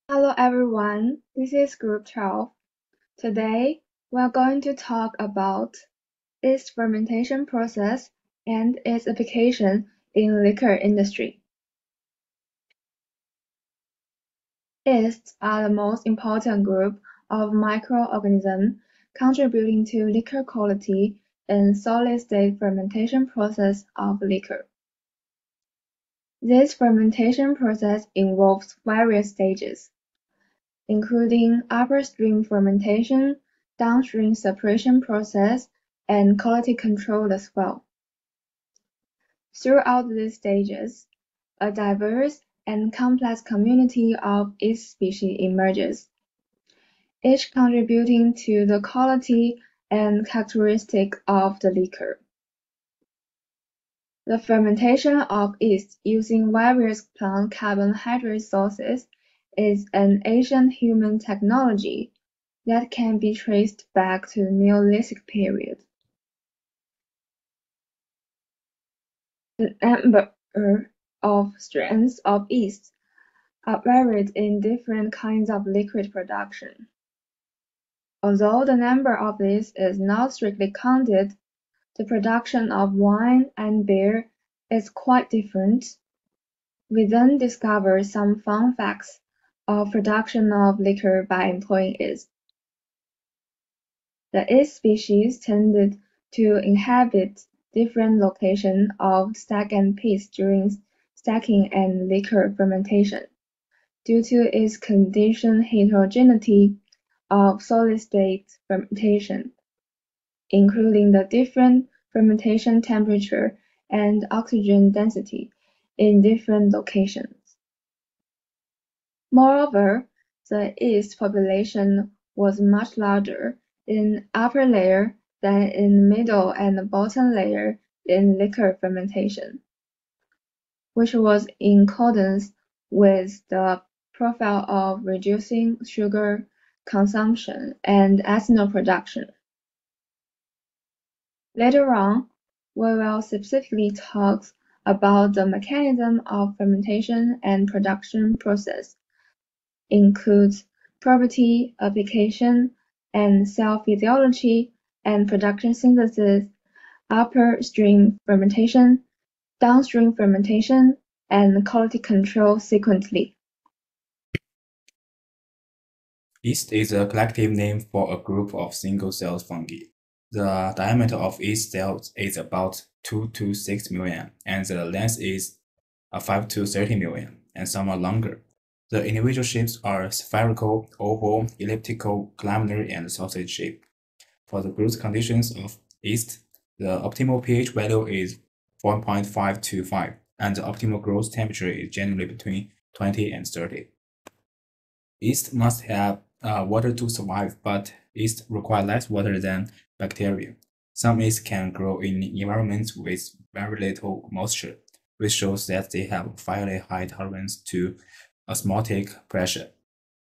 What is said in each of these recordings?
Hello everyone, this is Group 12. Today, we are going to talk about yeast fermentation process and its application in liquor industry. Yeasts are the most important group of microorganisms contributing to liquor quality in solid-state fermentation process of liquor. This fermentation process involves various stages, including upstream fermentation, downstream separation process, and quality control as well. Throughout these stages, a diverse and complex community of yeast species emerges, each contributing to the quality and characteristics of the liquor. The fermentation of yeast using various plant carbohydrate sources is an ancient human technology that can be traced back to the Neolithic period. The number of strains of yeast are varied in different kinds of liquid production. Although the number of these is not strictly counted, the production of wine and beer is quite different. We then discover some fun facts of production of liquor by employing yeast. The yeast species tended to inhabit different locations of stack and pitch during stacking and liquor fermentation, due to its condition heterogeneity of solid-state fermentation, including the different fermentation temperature and oxygen density in different locations. Moreover, the yeast population was much larger in upper layer than in middle and bottom layer in liquor fermentation, which was in accordance with the profile of reducing sugar consumption and ethanol production. Later on, we will specifically talk about the mechanism of fermentation and production process, includes property, application, and cell physiology and production synthesis, upstream fermentation, downstream fermentation, and quality control sequentially. Yeast is a collective name for a group of single-cell fungi. The diameter of each cell is about 2 to 6 million, and the length is 5 to 30 million, and some are longer. The individual shapes are spherical, oval, elliptical, columnar, and sausage shape. For the growth conditions of yeast, the optimal pH value is 4.5 to 5, and the optimal growth temperature is generally between 20 and 30. Yeast must have water to survive, but yeast require less water than bacteria. Some yeast can grow in environments with very little moisture, which shows that they have fairly high tolerance to osmotic pressure.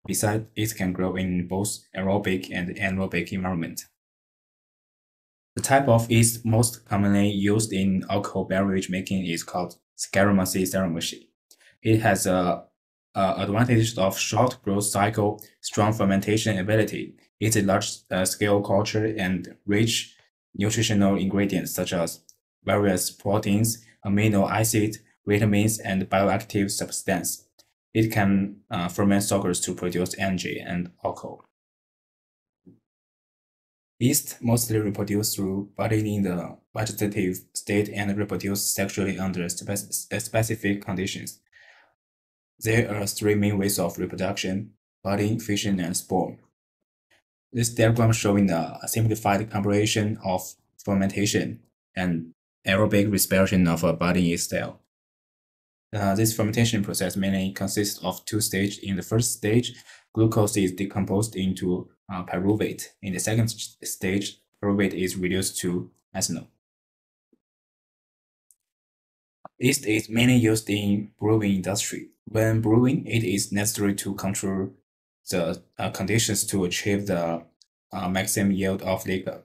Besides, yeast can grow in both aerobic and anaerobic environment. The type of yeast most commonly used in alcohol beverage making is called Saccharomyces. It has a advantage of short growth cycle, strong fermentation ability. It's a large-scale culture and rich nutritional ingredients such as various proteins, amino acids, vitamins, and bioactive substances. It can ferment sugars to produce energy and alcohol. Yeast mostly reproduce through budding in the vegetative state and reproduce sexually under specific conditions. There are three main ways of reproduction: budding, fission, and spawn. This diagram showing a simplified comparison of fermentation and aerobic respiration of a budding yeast cell. This fermentation process mainly consists of two stages. In the first stage, glucose is decomposed into pyruvate. In the second stage, pyruvate is reduced to ethanol. Yeast is mainly used in brewing industry. When brewing, it is necessary to control the conditions to achieve the maximum yield of liquor.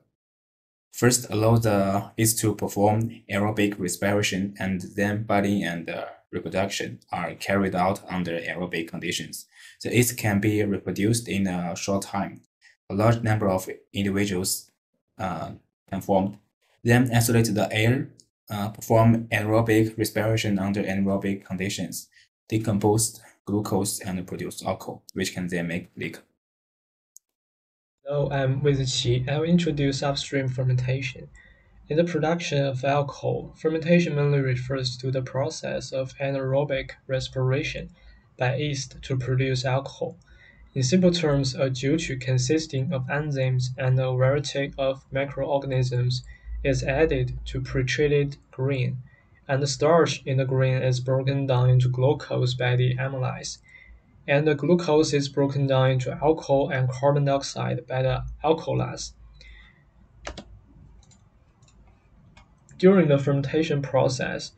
First, allow the yeast to perform aerobic respiration, and then budding and reproduction are carried out under aerobic conditions. The yeast can be reproduced in a short time. A large number of individuals can form. Then isolate the air, perform aerobic respiration under anaerobic conditions, decompose glucose and produce alcohol, which can then make liquor. Hello, I'm with Qi. I will introduce upstream fermentation. In the production of alcohol, fermentation mainly refers to the process of anaerobic respiration by yeast to produce alcohol. In simple terms, a juice consisting of enzymes and a variety of microorganisms is added to pre-treated grain, and the starch in the grain is broken down into glucose by the amylase, and the glucose is broken down into alcohol and carbon dioxide by the alkylase. During the fermentation process,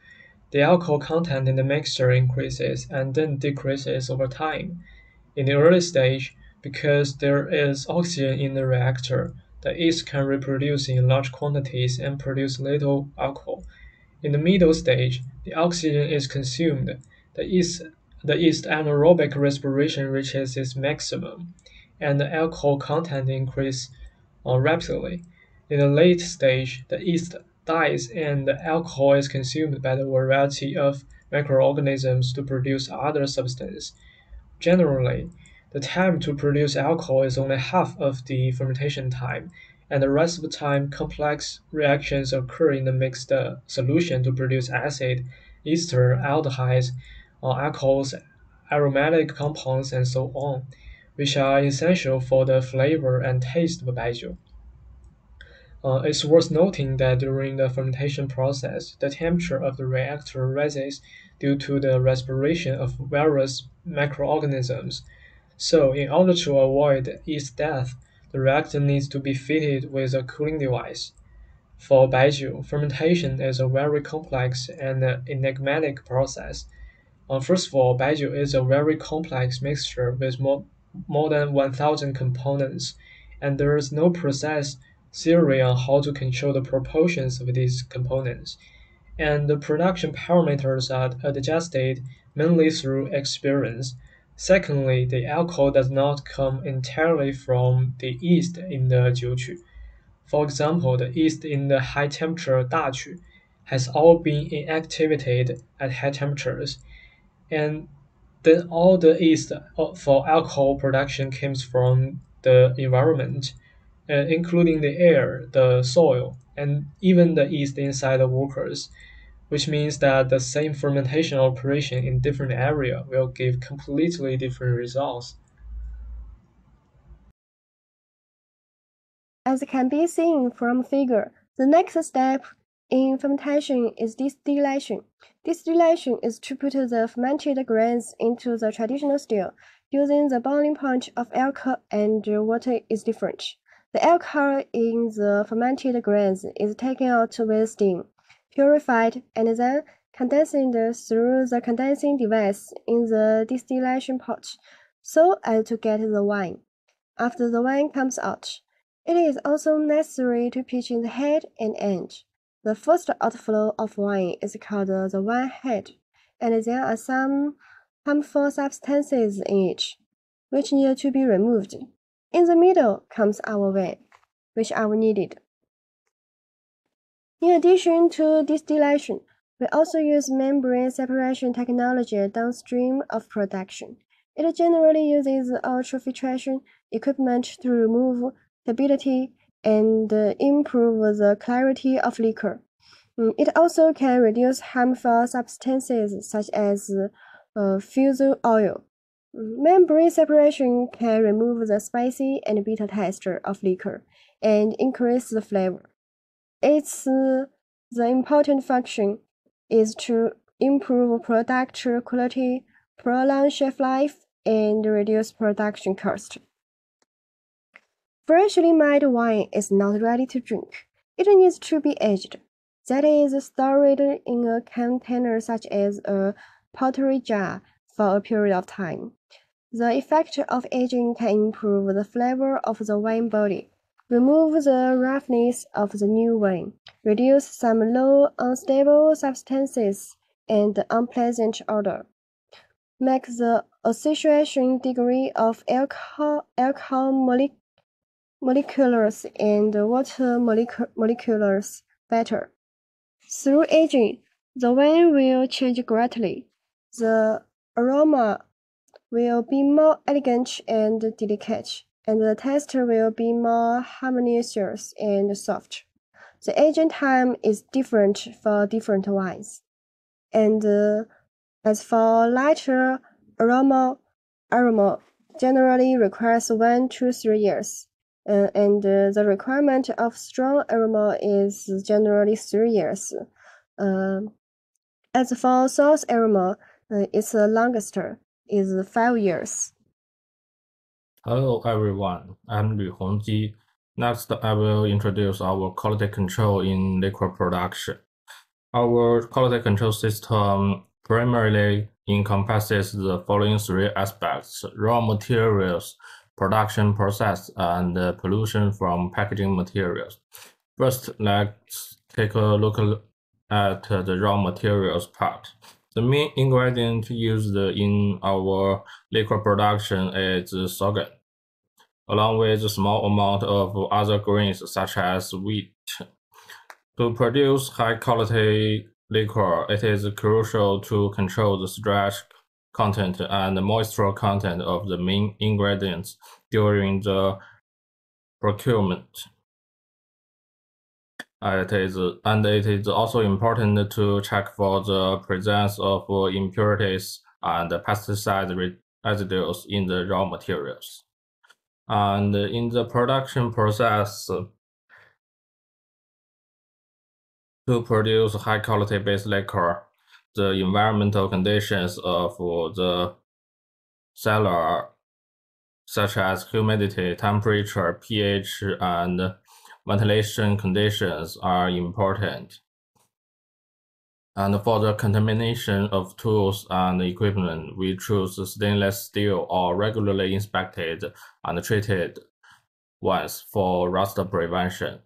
the alcohol content in the mixture increases and then decreases over time. In the early stage, because there is oxygen in the reactor, the yeast can reproduce in large quantities and produce little alcohol. In the middle stage, the oxygen is consumed. The yeast, the yeast anaerobic respiration reaches its maximum, and the alcohol content increases rapidly. In the late stage, the yeast dies and the alcohol is consumed by the variety of microorganisms to produce other substances. Generally, the time to produce alcohol is only half of the fermentation time, and the rest of the time complex reactions occur in the mixed solution to produce acid, ester, aldehydes, alcohols, aromatic compounds, and so on, which are essential for the flavor and taste of baijiu. It's worth noting that during the fermentation process, the temperature of the reactor rises due to the respiration of various microorganisms. So, in order to avoid yeast death, the reactor needs to be fitted with a cooling device. For baijiu, fermentation is a very complex and enigmatic process. First of all, baijiu is a very complex mixture with more than 1,000 components, and there is no precise theory on how to control the proportions of these components. And the production parameters are adjusted mainly through experience. Secondly, the alcohol does not come entirely from the yeast in the jiuqu. For example, the yeast in the high temperature dachu has all been inactivated at high temperatures, and then all the yeast for alcohol production comes from the environment, including the air, the soil, and even the yeast inside the workers, which means that the same fermentation operation in different area will give completely different results. As can be seen from figure, the next step in fermentation is distillation. Distillation is to put the fermented grains into the traditional still, using the boiling point of alcohol and water is different. The alcohol in the fermented grains is taken out with steam, purified, and then condensed through the condensing device in the distillation pot, so as to get the wine. After the wine comes out, it is also necessary to pitch in the head and end. The first outflow of wine is called the wine head, and there are some harmful substances in it, which need to be removed. In the middle comes our wine, which are needed. In addition to distillation, we also use membrane separation technology downstream of production. It generally uses ultrafiltration equipment to remove turbidity and improve the clarity of liquor. It also can reduce harmful substances such as fusel oil. Membrane separation can remove the spicy and bitter taste of liquor and increase the flavor. The important function is to improve product quality, prolong shelf life, and reduce production cost. Freshly made wine is not ready to drink. It needs to be aged. That is, stored in a container such as a pottery jar for a period of time. The effect of aging can improve the flavor of the wine body. remove the roughness of the new wine, reduce some low unstable substances and unpleasant odor, make the association degree of alcohol molecules and water molecules better. Through aging, the wine will change greatly. The aroma will be more elegant and delicate, and the taste will be more harmonious and soft. The aging time is different for different wines. And as for lighter aroma generally requires 1 to 3 years. And the requirement of strong aroma is generally 3 years. As for source aroma, its longest is 5 years. Hello everyone, I'm Lü Hongji. Next, I will introduce our quality control in liquor production. Our quality control system primarily encompasses the following 3 aspects: raw materials, production process, and pollution from packaging materials. First, let's take a look at the raw materials part. The main ingredient used in our liquor production is sorghum, along with a small amount of other grains such as wheat. To produce high-quality liquor, it is crucial to control the starch content and moisture content of the main ingredients during the procurement. It is also important to check for the presence of impurities and pesticide residues in the raw materials. And in the production process, to produce high-quality base liquor, the environmental conditions of the cellar, such as humidity, temperature, pH, and ventilation conditions, are important. And for the contamination of tools and equipment, we choose stainless steel or regularly inspected and treated ones for rust prevention.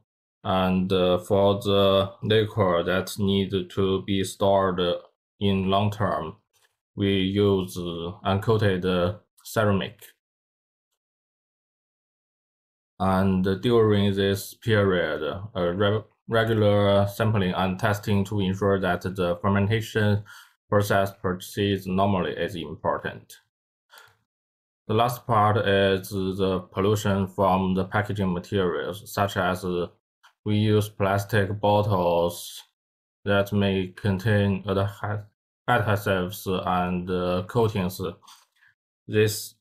And for the liquor that need to be stored in long term, we use uncoated ceramic. And during this period, regular sampling and testing to ensure that the fermentation process proceeds normally is important. The last part is the pollution from the packaging materials, such as we use plastic bottles that may contain adhesives and coatings. This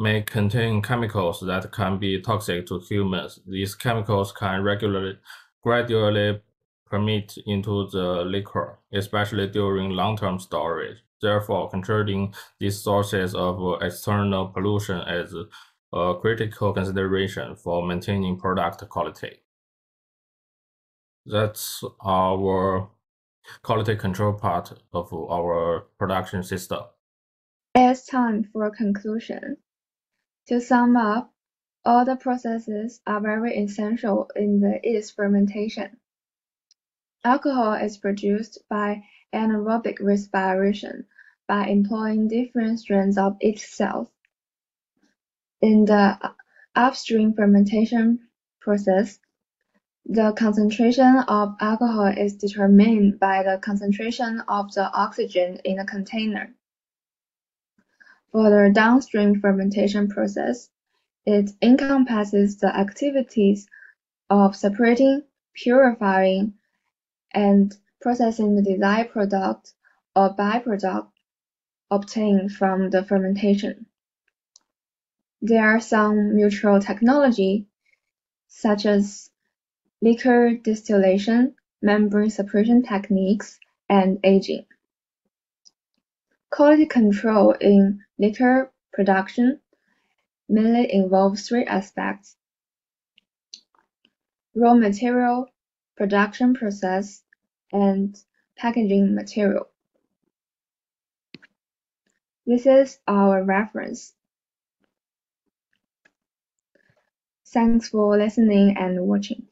may contain chemicals that can be toxic to humans. These chemicals can gradually permeate into the liquor, especially during long-term storage. Therefore, controlling these sources of external pollution is a critical consideration for maintaining product quality. That's our quality control part of our production system. It's time for a conclusion. To sum up, all the processes are very essential in the yeast fermentation. Alcohol is produced by anaerobic respiration by employing different strains of each cell. In the upstream fermentation process, the concentration of alcohol is determined by the concentration of the oxygen in the container. For the downstream fermentation process, it encompasses the activities of separating, purifying, and processing the desired product or byproduct obtained from the fermentation. There are some mutual technology, such as liquor distillation, membrane separation techniques, and aging. Quality control in liquor production mainly involves 3 aspects: raw material, production process, and packaging material. This is our reference. Thanks for listening and watching.